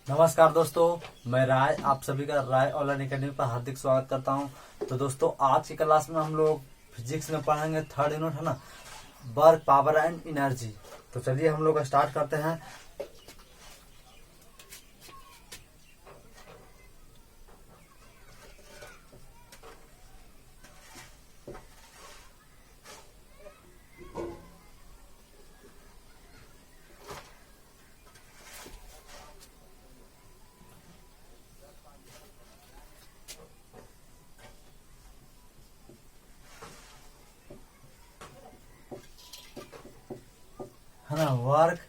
नमस्कार दोस्तों, मैं राय आप सभी का राय ऑनलाइन अकेडमी पर हार्दिक स्वागत करता हूं। तो दोस्तों, आज की क्लास में हम लोग फिजिक्स में पढ़ेंगे थर्ड यूनिट, है ना, वर्क, पावर एंड एनर्जी। तो चलिए हम लोग स्टार्ट करते हैं। है ना, वर्क,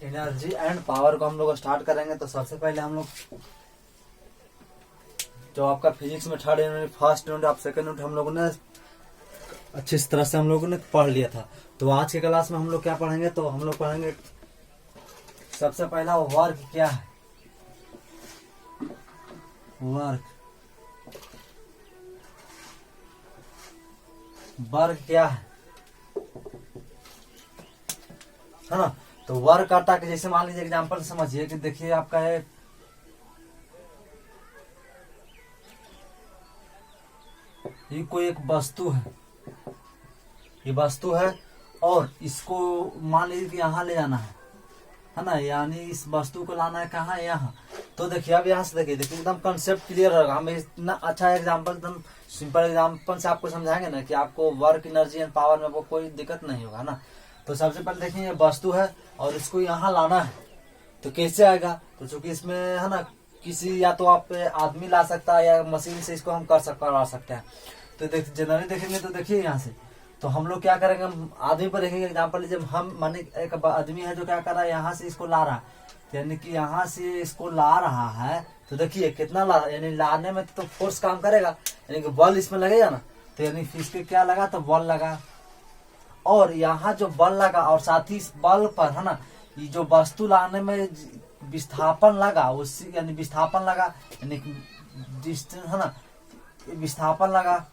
एनर्जी एंड पावर को हम लोग स्टार्ट करेंगे। तो सबसे पहले हम लोग जो आपका फिजिक्स में थर्ड यूनिट, फर्स्ट यूनिट, आप सेकंड यूनिट हम लोगों ने अच्छी तरह से हम लोगों ने पढ़ लिया था। तो आज की क्लास में हम लोग क्या पढ़ेंगे, तो हम लोग पढ़ेंगे सबसे पहला वर्क क्या है। वर्क, वर्क क्या है ना। तो वर्क आता है कि जैसे मान लीजिए एग्जांपल समझिए कि देखिए आपका है ये कोई एक वस्तु है, ये वस्तु है और इसको मान लीजिए कि यहाँ ले जाना है ना, यानी इस वस्तु को लाना है कहाँ, यहाँ। तो देखिए अब यहाँ से देखिए एकदम कंसेप्ट क्लियर होगा। हम इतना अच्छा एग्जांपल, एकदम सिंपल एग्जांपल से आपको समझाएंगे ना कि आपको वर्क, एनर्जी एंड पावर में वो कोई दिक्कत नहीं होगा ना। तो सबसे पहले देखिए ये वस्तु है और इसको यहाँ लाना है, तो कैसे आएगा। तो चूंकि इसमें है ना किसी या तो आप आदमी ला सकता है या मशीन से इसको हम करवा सकते हैं। तो जनरली देखेंगे तो देखिए यहाँ से तो हम लोग क्या करेंगे, हम आदमी पर देखेंगे एग्जाम्पल। जब हम माने एक आदमी है जो क्या कर रहा है, यहाँ से इसको ला रहा है, यानी कि यहाँ से इसको ला रहा है। तो देखिए कितना ला, यानी लाने में तो फोर्स काम करेगा, यानी कि बल इसमें लगेगा ना। तो यानी इसके क्या लगा, तो बल लगा। और यहाँ जो बल लगा और साथ ही इस बल पर है ना ये जो वस्तु लाने में विस्थापन लगा, उसी यानी विस्थापन लगा, यानी डिस्टेंस है ना, विस्थापन लगा,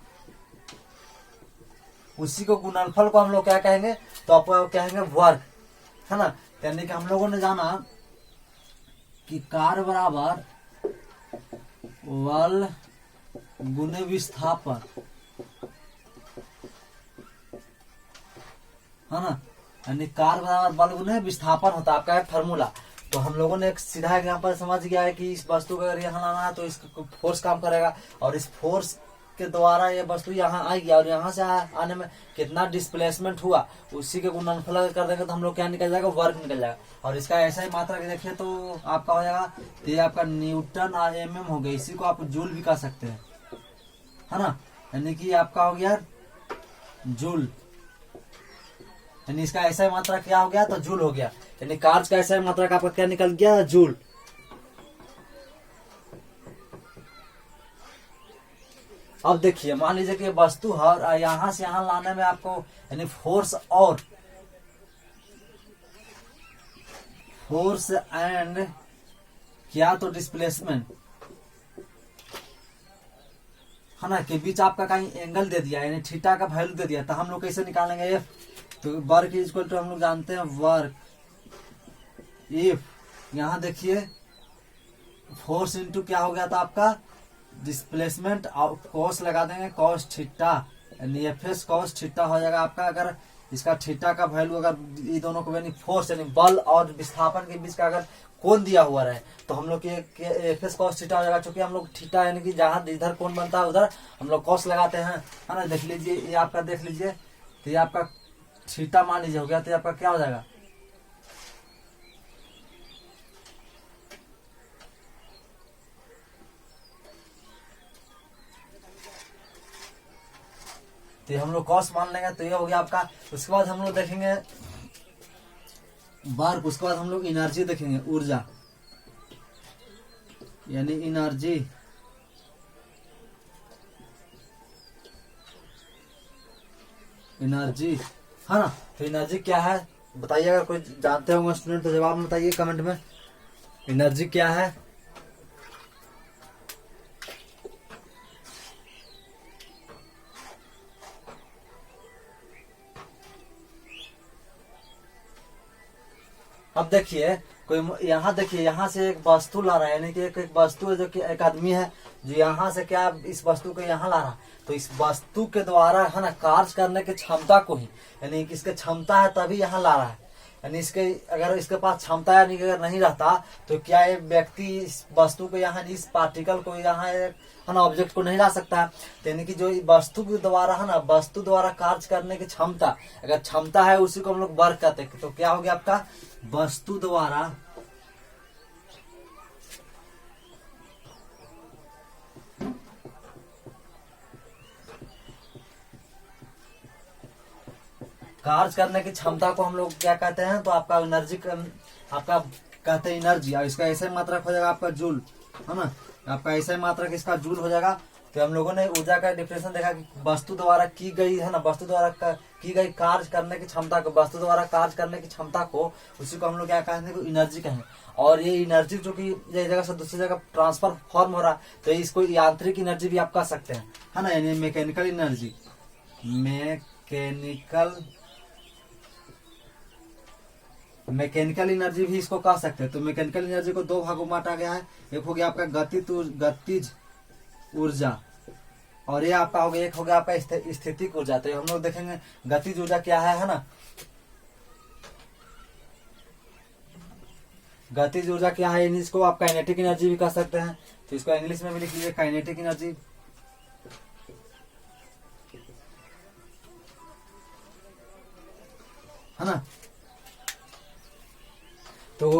उसी को गुणनफल को हम लोग क्या कहेंगे, तो आपको कहेंगे वर्क, है ना। यानी कि हम लोगों ने जाना कि कार्य बराबर बल गुने विस्थापन, है ना, यानी कार्य बराबर बल गुने विस्थापन होता है आपका फॉर्मूला। तो हम लोगों ने एक सीधा एग्जांपल समझ गया है कि इस वस्तु को अगर यहाँ लाना है तो इसका फोर्स काम करेगा और इस फोर्स के द्वारा ये वस्तु यहाँ आएगी और यहाँ से आने में कितना डिस्प्लेसमेंट हुआ उसी के गुणनफल कर देंगे तो हम लोग क्या निकल जाएगा, वर्क निकल जाएगा। और इसका ऐसा ही मात्रा के देखिए तो आपका हो जाएगा, तो ये आपका न्यूटन और एमएम हो गया। इसी को आप जूल भी कह सकते हैं, है ना, यानी कि आपका हो गया जूल, यानी इसका ऐसा ही मात्रा क्या हो गया, तो जूल हो गया। यानी कार्य का ऐसा ही मात्रा का आपका क्या निकल गया, जूल। अब देखिए मान लीजिए कि वस्तु है और यहां से यहां लाने में आपको यानी फोर्स एंड क्या तो डिस्प्लेसमेंट, है ना, के बीच आपका कहीं एंगल दे दिया, यानी थीटा का वैल्यू दे दिया। तो हम लोग कैसे निकालेंगे एफ, तो वर्क इज इक्वल टू हम लोग जानते हैं वर्क इफ, यहाँ देखिए फोर्स इंटू क्या हो गया था आपका डिस्प्लेसमेंट, कॉस लगा देंगे कॉस थीटा, यानी एफ एस कॉस थीटा हो जाएगा आपका। अगर इसका थीटा का वैल्यू अगर ये दोनों को यानी फोर्स यानी बल और विस्थापन के बीच का अगर कोण दिया हुआ रहे तो हम लोग एफ एस कॉस थीटा हो जाएगा। चूंकि हम लोग थीटा यानी कि जहां इधर कोण बनता है उधर हम लोग कॉस लगाते हैं, है ना। देख लीजिए ये आपका, देख लीजिए तो ये आपका थीटा मान लीजिए हो गया, तो आपका क्या हो जाएगा, तो हम लोग कॉस मान लेंगे, तो ये हो गया आपका। उसके बाद हम लोग देखेंगे वर्क, उसके बाद हम लोग एनर्जी देखेंगे, ऊर्जा, यानी एनर्जी, एनर्जी, है ना। तो एनर्जी क्या है बताइए, अगर कोई जानते होंगे स्टूडेंट तो जवाब बताइए कमेंट में, एनर्जी क्या है। अब देखिए कोई यहाँ देखिए, यहाँ से एक वस्तु ला रहा है, यानी कि एक वस्तु है जो कि एक आदमी है जो यहाँ से क्या इस वस्तु को यहाँ ला रहा है। तो इस वस्तु के द्वारा है ना कार्य करने की क्षमता को ही, यानी कि इसके क्षमता है तभी यहाँ ला रहा है। यानी इसके अगर इसके पास क्षमता यानी कि अगर नहीं रहता तो क्या ये व्यक्ति इस वस्तु को यहाँ, इस पार्टिकल को यहाँ है ना ऑब्जेक्ट को नहीं ला सकता है। तो यानी कि जो वस्तु के द्वारा है ना, वस्तु द्वारा कार्य करने की क्षमता, अगर क्षमता है उसी को हम लोग वर्क कहते हैं। तो क्या हो गया आपका, वस्तु द्वारा कार्य करने की क्षमता को हम लोग क्या कहते हैं, तो आपका एनर्जी, आपका कहते हैं एनर्जी। और इसका ऐसे मात्रक हो जाएगा आपका जूल, है ना, आपका ऐसे मात्रक इसका जूल हो जाएगा। तो हम लोगों ने ऊर्जा का डिफिनेशन देखा कि वस्तु द्वारा की गई है ना, वस्तु द्वारा की गई कार्य करने की क्षमता को, वस्तु द्वारा कार्य करने की क्षमता को, उसी को हम लोग क्या कहते हैं, एनर्जी कहें। और ये एनर्जी जो कि एक जगह से दूसरी जगह ट्रांसफर फॉर्म हो रहा है, तो इसको यांत्रिक एनर्जी भी आप कह सकते हैं, है ना, यानी मैकेनिकल एनर्जी। मैकेनिकल एनर्जी भी इसको कह सकते हैं। तो मैकेनिकल एनर्जी को दो भागों में बांटा गया है। एक हो गया आपका गतिज ऊर्जा, और ये आपका हो गया, एक हो गया आपका स्थितिक ऊर्जा। तो हम लोग देखेंगे गतिज ऊर्जा क्या है ना, गतिज ऊर्जा क्या है, इसको आप काइनेटिक एनर्जी भी कह सकते हैं। तो इसको इंग्लिश में भी लिख लीजिए, काइनेटिक एनर्जी, है ना। तो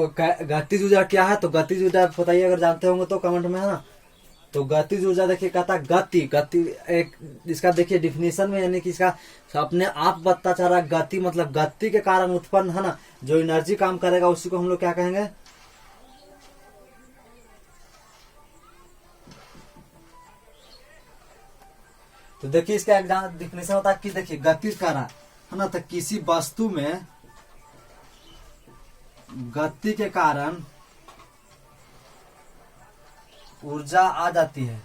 गतिज ऊर्जा क्या है, तो गतिज ऊर्जा बताइए अगर जानते होंगे तो कमेंट में, है ना। तो गतिज ऊर्जा देखिए कहता है गति एक, इसका देखिए डिफिनेशन में, यानी कि इसका अपने आप बताता चाह रहा है, गति मतलब गति के कारण उत्पन्न, है ना, जो एनर्जी काम करेगा उसी को हम लोग क्या कहेंगे, तो देखिए इसका एक डिफिनेशन होता है कि देखिए गति का कारण, है ना, तो किसी वस्तु में गति के कारण ऊर्जा आ जाती है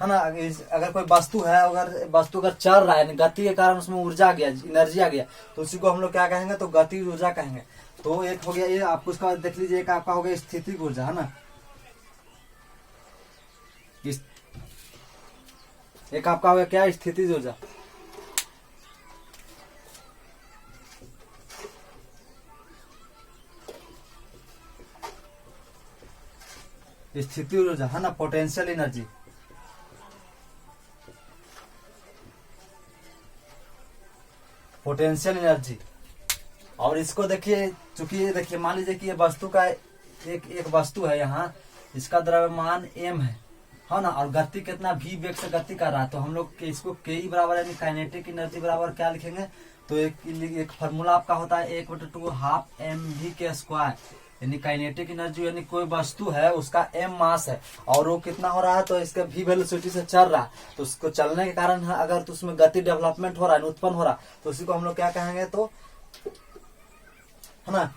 ना। अगर कोई वस्तु है, अगर वस्तु अगर चल रहा है, गति के कारण उसमें ऊर्जा आ गया, एनर्जी आ गया, तो उसी को हम लोग क्या कहेंगे, तो गति ऊर्जा कहेंगे। तो एक हो गया ये, आपको उसका देख लीजिए, एक आपका हो गया स्थितिक ऊर्जा, है ना, एक आपका हो गया क्या, स्थितिज ऊर्जा। स्थिति ऊर्जा, है ना, पोटेंशियल एनर्जी। Potential energy. और इसको देखिए, चूंकि ये देखिए, मान लीजिए कि ये वस्तु का एक वस्तु है यहाँ, इसका द्रव्यमान m है ना, और गति कितना v वेग से गति कर रहा है। तो हम लोग इसको के बराबर यानी काइनेटिक एनर्जी बराबर क्या लिखेंगे, तो एक फॉर्मूला आपका होता है 1/2 हाफ mv के स्क्वायर, यानी काइनेटिक एनर्जी, यानी कोई वस्तु है उसका m मास है और वो कितना हो रहा है, तो इसका v वेलोसिटी से चल रहा है, तो उसको चलने के कारण अगर तो उसमें गति डेवलपमेंट हो रहा है, उत्पन्न हो रहा है, तो उसी को हम लोग क्या कहेंगे, तो है ना,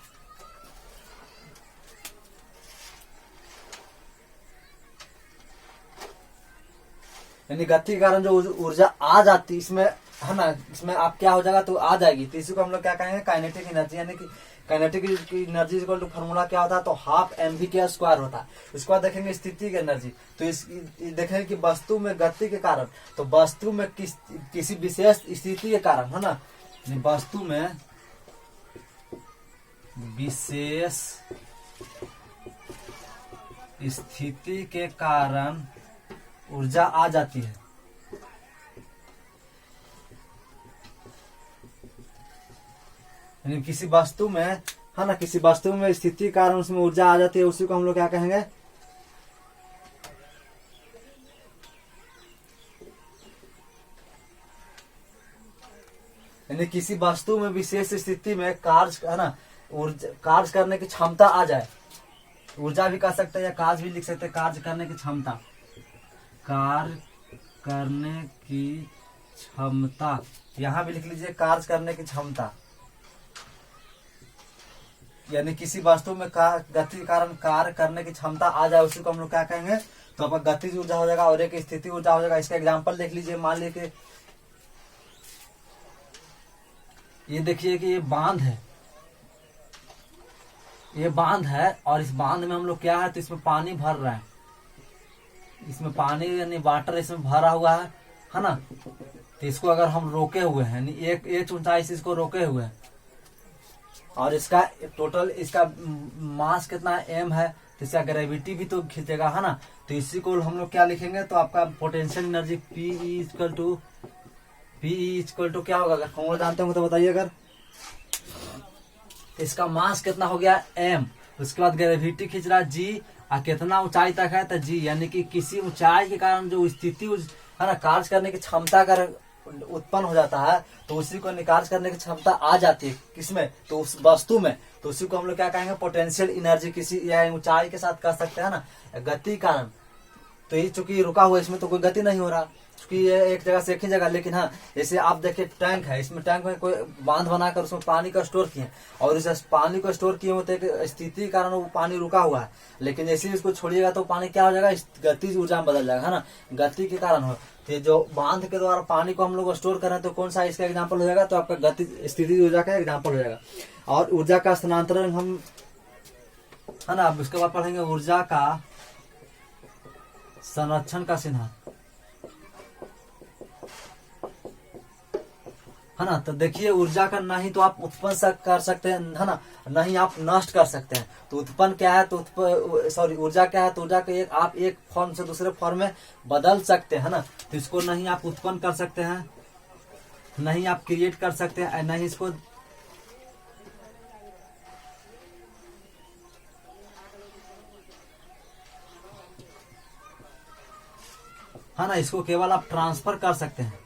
यानी गति के कारण जो ऊर्जा आ जाती इसमें, है ना, इसमें आप क्या हो जाएगा, तो आ जाएगी, तो इसी को हम लोग क्या कहेंगे, काइनेटिक एनर्जी। यानी कि काइनेटिक एनर्जी का फॉर्मूला क्या होता है, तो हाफ mv के स्क्वायर होता है। उसके बाद देखेंगे स्थितिक एनर्जी, तो इस देखेंगे कि वस्तु में गति के कारण, तो वस्तु में किसी विशेष स्थिति के कारण, है ना, वस्तु में विशेष स्थिति के कारण ऊर्जा आ जाती है। यानी किसी वस्तु में, है ना, किसी वस्तु में स्थिति के कारण उसमें ऊर्जा आ जाती है, उसी को हम लोग क्या कहेंगे, यानी किसी वस्तु में विशेष स्थिति में कार्य, है ना, कार्य करने की क्षमता आ जाए, ऊर्जा भी कह सकते हैं या कार्य भी लिख सकते हैं, कार्य करने की क्षमता, कार्य करने की क्षमता, यहां भी लिख लीजिए कार्य करने की क्षमता, यानी किसी वस्तु में गति के कारण कार्य करने की क्षमता आ जाए, उसी को हम लोग क्या कहेंगे, तो आपका गतिज ऊर्जा हो जाएगा और एक स्थिति ऊर्जा हो जाएगा। इसका एग्जांपल देख लीजिए, मान लीजिए कि ये देखिए कि ये बांध है, ये बांध है, और इस बांध में हम लोग क्या है, तो इसमें पानी भर रहा है, इसमें पानी यानी वाटर इसमें भरा हुआ है ना। तो इसको अगर हम रोके हुए हैं, यानी एक ऊंचाई से इसको रोके हुए हैं, और इसका टोटल इसका मास कितना है, एम है, तो इसका ग्रेविटी भी तो खींचेगा, है ना। तो इसी को हम लोग क्या लिखेंगे, तो आपका potential energy P equal to क्या होगा, अगर फॉर्मूला जानते हो तो बताइए। अगर इसका मास कितना हो गया, एम, उसके बाद ग्रेविटी खींच रहा जी, और कितना ऊंचाई तक है, तो जी, यानी कि किसी ऊंचाई के कारण जो स्थिति है ना, कार्य करने की क्षमता अगर उत्पन्न हो जाता है, तो उसी को निकार्य करने की क्षमता आ जाती है किसमें, तो उस वस्तु में, तो उसी को हम लोग क्या कहेंगे, पोटेंशियल एनर्जी। किसी या ऊंचाई के साथ कर सकते हैं ना, गति कारण। तो ये चूंकि रुका हुआ, इसमें तो कोई गति नहीं हो रहा, क्योंकि ये एक जगह से एक ही जगह। लेकिन हाँ, जैसे आप देखिए टैंक है, इसमें टैंक में कोई बांध बनाकर उसमें पानी का स्टोर किए, और इस पानी को स्टोर किए होते एक स्थिति के कारण वो पानी रुका हुआ है। लेकिन जैसे ही इसको छोड़िएगा तो पानी क्या हो जाएगा, गति ऊर्जा में बदल जाएगा, है ना, गति के कारण हो। तो जो बांध के द्वारा पानी को हम लोग स्टोर करें, तो कौन सा इसका एग्जाम्पल हो जाएगा, तो आपका गति स्थिति ऊर्जा का एग्जाम्पल हो जाएगा। और ऊर्जा का स्थानांतरण हम, है ना, अब उसके बाद पढ़ेंगे ऊर्जा का संरक्षण का सिद्धांत, है ना। तो देखिए ऊर्जा का ना ही तो आप उत्पन्न कर सकते हैं, है ना, ना ही आप नष्ट कर सकते हैं। तो उत्पन्न क्या है, तो ऊर्जा क्या है, तो ऊर्जा को आप एक फॉर्म से दूसरे फॉर्म में बदल सकते हैं, है ना। तो इसको नहीं आप उत्पन्न कर सकते हैं, नहीं आप क्रिएट कर सकते हैं, नहीं इसको, है ना, इसको केवल आप ट्रांसफर कर सकते हैं।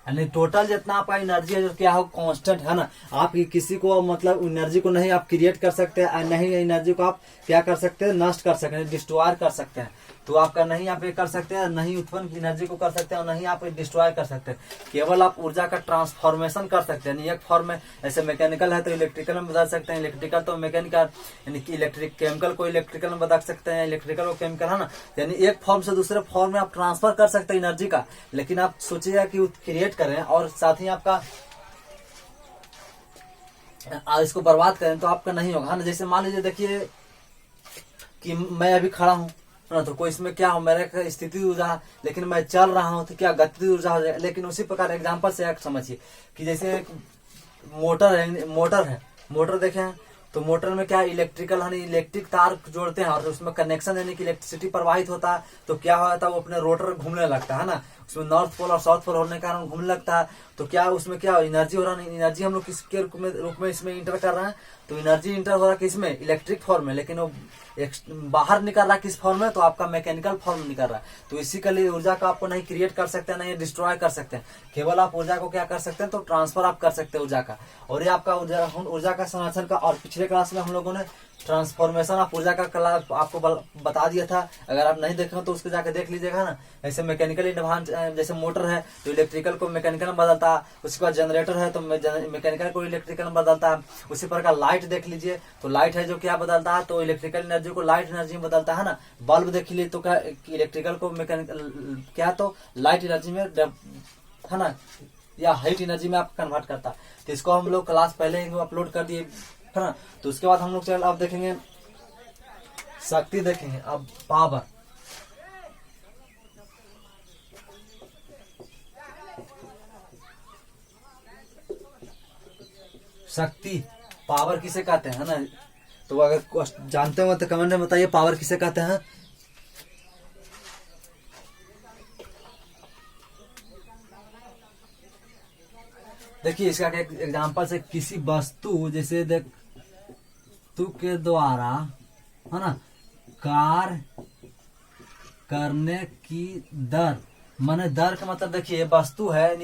यानी टोटल जितना आपका एनर्जी है जो क्या हो, कांस्टेंट, है ना। आप किसी को मतलब एनर्जी को नहीं आप क्रिएट कर सकते हैं, नहीं एनर्जी को आप क्या कर सकते हैं, नष्ट कर सकते हैं, डिस्ट्रॉय कर सकते हैं। तो आपका नहीं आप ये कर सकते हैं, नहीं उत्पन्न एनर्जी को कर सकते हैं, और नहीं आप डिस्ट्रॉय कर सकते हैं। केवल आप ऊर्जा का ट्रांसफॉर्मेशन कर सकते हैं, एक फॉर्म में, जैसे मैकेनिकल है तो इलेक्ट्रिकल में बदल सकते हैं, इलेक्ट्रिकल तो मैकेनिकल, यानी कि इलेक्ट्रिक केमिकल को इलेक्ट्रिकल में बदल सकते हैं, इलेक्ट्रिकल को केमिकल, है ना। यानी एक फॉर्म से दूसरे फॉर्म में आप ट्रांसफर कर सकते हैं एनर्जी का। लेकिन आप सोचिएगा कि क्रिएट करें और साथ ही आपका इसको बर्बाद करें, तो आपका नहीं होगा, है ना। जैसे मान लीजिए देखिए कि मैं अभी खड़ा हूँ ना, तो कोई इसमें क्या हो, मेरे स्थिति ऊर्जा, लेकिन मैं चल रहा हूँ तो क्या गति ऊर्जा हो जाएगा। लेकिन उसी प्रकार एग्जांपल से एक समझिए कि जैसे एक मोटर है, मोटर देखें, तो मोटर में क्या इलेक्ट्रिकल, यानी इलेक्ट्रिक तार जोड़ते हैं, और उसमें कनेक्शन यानी कि इलेक्ट्रिसिटी प्रवाहित होता है, तो क्या होता है, वो अपने रोटर घूमने लगता है ना, उसमें नॉर्थ पोल और साउथ पोल होने के कारण घूमने लगता है। तो क्या उसमें क्या एनर्जी हो रहा है, एनर्जी हम लोग किसके रूप में इसमें इंटर कर रहे हैं, तो एनर्जी इंटर हो रहा है किसमें, इलेक्ट्रिक फॉर्म में। लेकिन वो बाहर निकल रहा है किस फॉर्म में, तो आपका मैकेनिकल फॉर्म में निकल रहा है। तो इसी के लिए ऊर्जा का आपको नहीं क्रिएट कर सकते हैं, नहीं डिस्ट्रॉय कर सकते हैं, केवल आप ऊर्जा को क्या कर सकते हैं, तो ट्रांसफर आप कर सकते हैं ऊर्जा का। और ये आपका ऊर्जा का संरक्षण का, और पिछले क्लास में हम लोगों ने ट्रांसफॉर्मेशन ऑफ ऊर्जा का क्लास आपको बता दिया था। अगर आप नहीं देखे तो उसको जाके देख लीजिएगा ना। ऐसे मैकेनिकल एडवांस, जैसे मोटर है तो इलेक्ट्रिकल को मैकेनिकल में बदलता है, उसके बाद जनरेटर है तो मैकेनिकल को इलेक्ट्रिकल में बदलता है। उसी प्रकार लाइट देख लीजिए, तो लाइट है जो क्या बदलता है, तो इलेक्ट्रिकल एनर्जी को लाइट एनर्जी में बदलता है ना। बल्ब देख लीजिए तो क्या इलेक्ट्रिकल को मैकेनिकल क्या, तो लाइट एनर्जी में, है ना, या हाइट एनर्जी में आप कन्वर्ट करता। तो इसको हम लोग क्लास पहले ही अपलोड कर दिए, है ना। तो उसके बाद हम लोग चल अब देखेंगे शक्ति, देखेंगे अब पावर। शक्ति पावर किसे कहते हैं, ना। तो अगर जानते हो तो कमेंट में बताइए पावर किसे कहते हैं। देखिए इसका एक एग्जांपल से, किसी वस्तु जैसे वस्तु के द्वारा, है ना, कार्य करने की दर, माने दर का मतलब देखिए वस्तु है,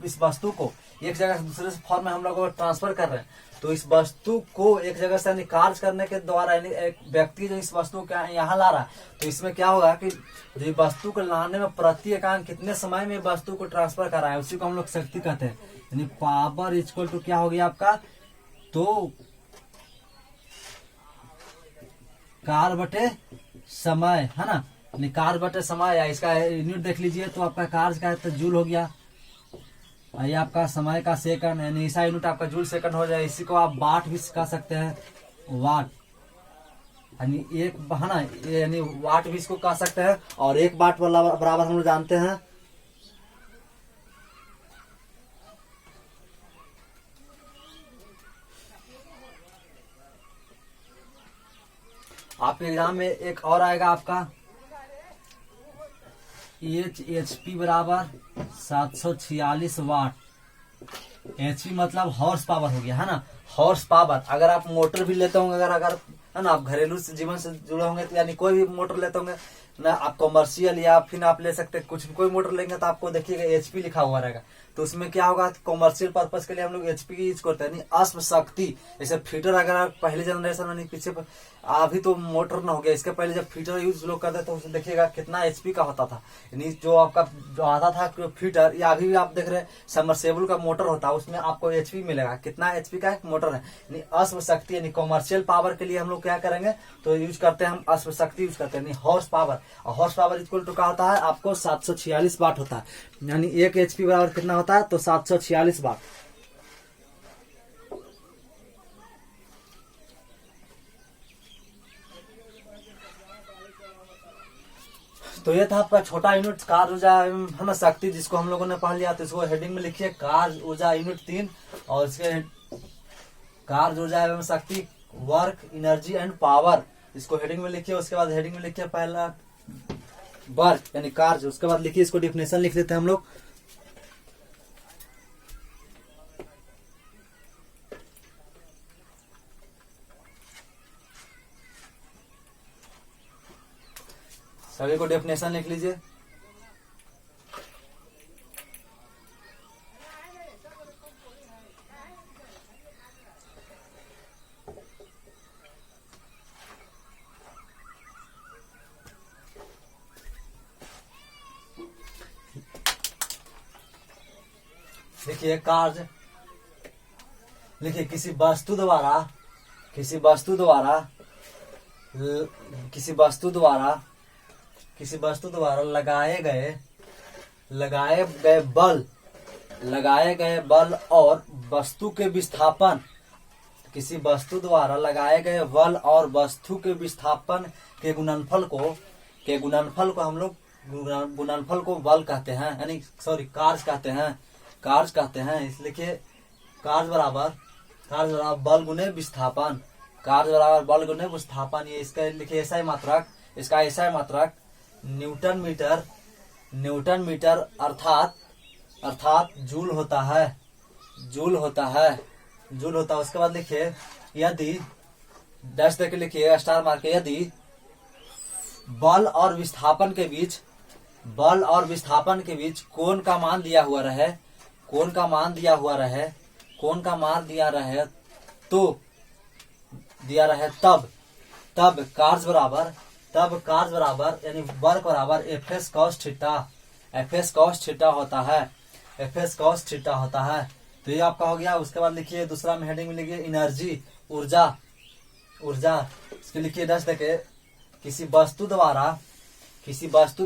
इस वस्तु को एक जगह से दूसरे फॉर्म में हम लोग ट्रांसफर कर रहे हैं। तो इस वस्तु को एक जगह से यानी कार्य करने के द्वारा, यानी एक व्यक्ति जो इस वस्तु को यहाँ ला रहा है, तो इसमें क्या होगा कि जो वस्तु को लाने में प्रति एकांक कितने समय में वस्तु को ट्रांसफर कर रहा है, उसी को हम लोग शक्ति कहते हैं। यानी पावर इक्वल टू क्या हो गया आपका, तो कार्य बटे समय, है ना। कार्य बटे समय, या इसका यूनिट देख लीजिए तो आपका कार्य का तो जूल हो गया, ये आपका समय का सेकंड, यानी ईसा यूनिट आपका जूल सेकंड हो जाए। इसी को आप वाट भी कह सकते हैं, वाट, यानी एक है ना, यानी वाट भी इसको कह सकते हैं। और एक वाट बराबर हम लोग जानते हैं आपके एग्जाम में एक और आएगा आपका HP बराबर 746 वाट। HP मतलब हॉर्स पावर हो गया, है ना, हॉर्स पावर। अगर आप मोटर भी लेते होंगे, अगर है ना, आप घरेलू जीवन से जुड़े होंगे तो यानी कोई भी मोटर लेते होंगे ना, आप कॉमर्शियल या फिर आप ले सकते हैं कुछ, कोई मोटर लेंगे तो आपको देखिएगा HP लिखा हुआ रहेगा। तो उसमें क्या होगा, कॉमर्शियल पर्पज के लिए हम लोग HP की यूज करते हैं, अश्व शक्ति। जैसे फीटर, अगर पहले जनरेशन यानी पीछे अभी तो मोटर ना हो गया, इसके पहले जब फीटर यूज लोग करते तो उसमें देखिएगा कितना HP का होता था। यानी जो आपका जो आता था फीटर, या अभी भी आप देख रहे हैं सबमर्सिबल का मोटर होता है, उसमें आपको HP मिलेगा। कितना HP का एक मोटर है, यानी अश्व शक्ति, यानी कॉमर्शियल पावर के लिए हम लोग क्या करेंगे तो यूज करते हैं, हम अश्व शक्ति यूज करते हैं, यानी हॉर्स पावर। और हॉर्स पावर इक्वल टू क्या होता है आपको 746 वाट होता है, यानी एक HP बराबर कितना होता है तो 746 वाट। तो ये था आपका छोटा यूनिट कार्य ऊर्जा है ना शक्ति, जिसको हम लोगों ने पढ़ लिया। तो इसको हेडिंग में लिखिए कार्य ऊर्जा यूनिट 3, और इसके कार्य ऊर्जा एवं शक्ति वर्क एनर्जी एंड पावर, इसको हेडिंग में लिखिए। उसके बाद हेडिंग में लिखिए पहला वर्क यानी कार्य, उसके बाद लिखिए इसको डिफिनेशन लिख लेते हैं हम लोग। सभी को डेफिनेशन लिख लीजिए। देखिए कार्य, लिखिए किसी वस्तु द्वारा लगाए गए बल और वस्तु के विस्थापन, किसी वस्तु द्वारा लगाए गए बल और वस्तु के विस्थापन के गुणनफल को हम लोग गुणनफल को बल कहते हैं, यानी सॉरी कार्य कहते हैं। इसलिए कार्य बराबर बल गुने विस्थापन, कार्य बराबर बल गुने विस्थापन। ये इसका लिखिए एसआई मात्रक, इसका एसआई मात्रक न्यूटन मीटर अर्थात जूल होता है। उसके बाद लिखिए यदि डैश देके लिखिए स्टार मार के, यदि बल और विस्थापन के बीच कोण का मान दिया रहे तब कार्य बराबर यानी वर्क बराबर एफएस कॉस थीटा होता है। तो ये आपका हो गया। उसके बाद लिखिए दूसरा में हेडिंग में लिखिए एनर्जी ऊर्जा। इसके लिखिए 10 देखे किसी वस्तु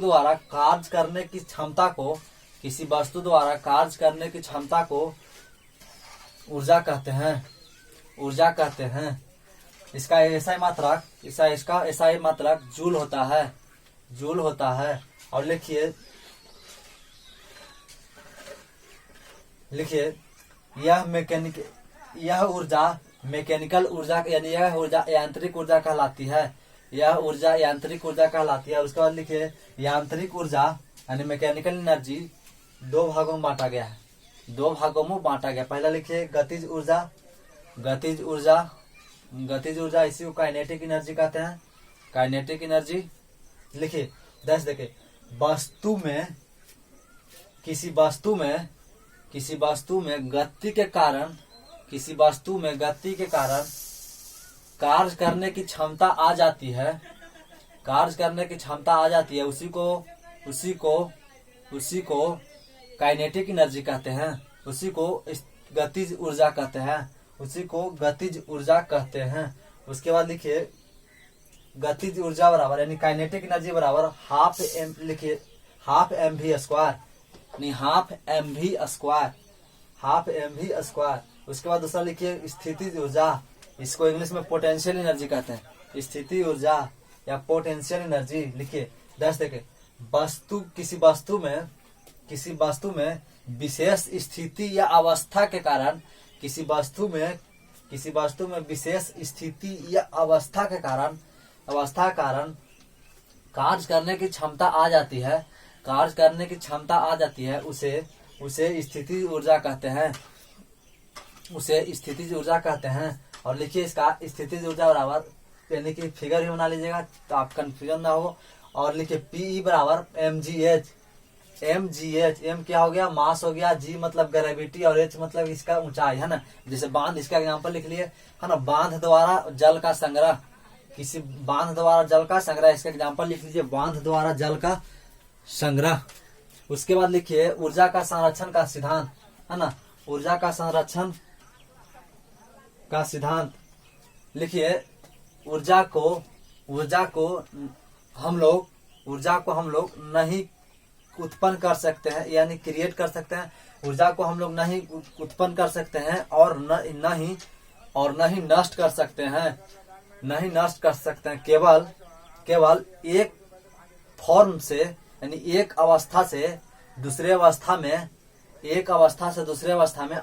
द्वारा कार्य करने की क्षमता को ऊर्जा कहते हैं। इसका एसआई मात्रक जूल होता है। और लिखिए यह ऊर्जा मैकेनिकल ऊर्जा यानी यह ऊर्जा यांत्रिक ऊर्जा कहलाती है। उसके बाद लिखिए यांत्रिक ऊर्जा यानी मैकेनिकल एनर्जी दो भागों में बांटा गया। पहला लिखिए गतिज ऊर्जा, इसी को काइनेटिक एनर्जी कहते हैं। काइनेटिक एनर्जी लिखिए 10 देखिए किसी वस्तु में गति के कारण कार्य करने की क्षमता आ जाती है। उसी को काइनेटिक एनर्जी कहते हैं। उसी को गतिज ऊर्जा कहते हैं। उसके बाद लिखिए गतिज ऊर्जा बराबर यानी काइनेटिक एनर्जी बराबर half M V square. Half mv²। उसके बाद दूसरा लिखिए स्थितिज ऊर्जा, इसको इंग्लिश में पोटेंशियल एनर्जी कहते हैं। स्थिति ऊर्जा या पोटेंशियल एनर्जी लिखिए। 10 देखिए, वस्तु किसी वस्तु में विशेष स्थिति या अवस्था के कारण, किसी वस्तु में विशेष स्थिति या अवस्था के कारण कार्य करने की क्षमता आ जाती है, उसे स्थिति ऊर्जा कहते हैं। और लिखिए इसका स्थिति ऊर्जा बराबर, यानी कि फिगर भी बना लीजिएगा तो आप कंफ्यूजन ना हो। और लिखिए Pe बराबर mgh। एम क्या हो गया, मास हो गया, जी मतलब ग्रेविटी और एच मतलब इसका ऊंचाई, है ना। जैसे बांध, इसका एग्जांपल लिख लिए, है ना। बांध द्वारा जल का संग्रह, किसी बांध द्वारा जल का संग्रह, इसका एग्जांपल लिख लीजिए, बांध द्वारा जल का संग्रह। उसके बाद लिखिए ऊर्जा का संरक्षण का सिद्धांत, है ना। ऊर्जा का संरक्षण का सिद्धांत लिखिए, ऊर्जा को हम लोग नहीं उत्पन्न कर सकते हैं, यानी क्रिएट कर सकते हैं। ऊर्जा को हम लोग नहीं उत्पन्न कर सकते हैं और नहीं नष्ट कर सकते हैं, केवल एक फॉर्म से, यानी एक अवस्था से दूसरे अवस्था में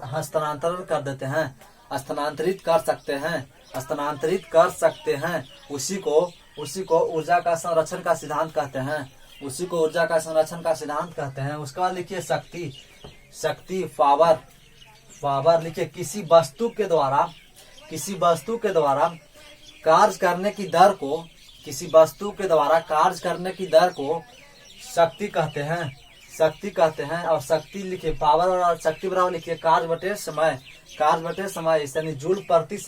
हस्तांतरण कर देते हैं, स्थानांतरित कर सकते हैं। उसी को ऊर्जा का संरक्षण का सिद्धांत कहते हैं। उसके बाद लिखिए शक्ति पावर लिखिए, किसी वस्तु के द्वारा कार्य करने की दर को शक्ति कहते हैं। और शक्ति लिखिए, पावर और शक्ति बराबर लिखिए कार्य बटे समय, यानी जूल प्रति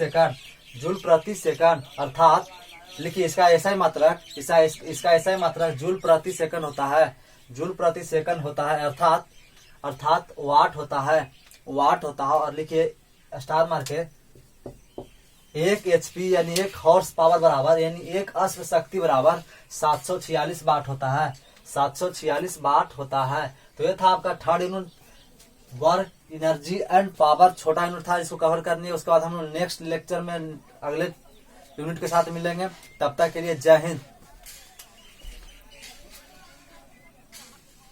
सेकंड। अर्थात लिखिए इसका ऐसा ही मात्रक जूल प्रति सेकंड होता है, अर्थात वाट होता है। और लिखिए स्टार मार के, 1 HP यानी 1 हॉर्स पावर बराबर, यानी 1 अश्व शक्ति बराबर 746 वाट होता है। तो ये था आपका third unit, work, energy and power. छोटा यूनिट था, इसको कवर करनी है। उसके बाद हम लोग नेक्स्ट लेक्चर में अगले यूनिट के साथ मिलेंगे। तब तक के लिए जय हिंद।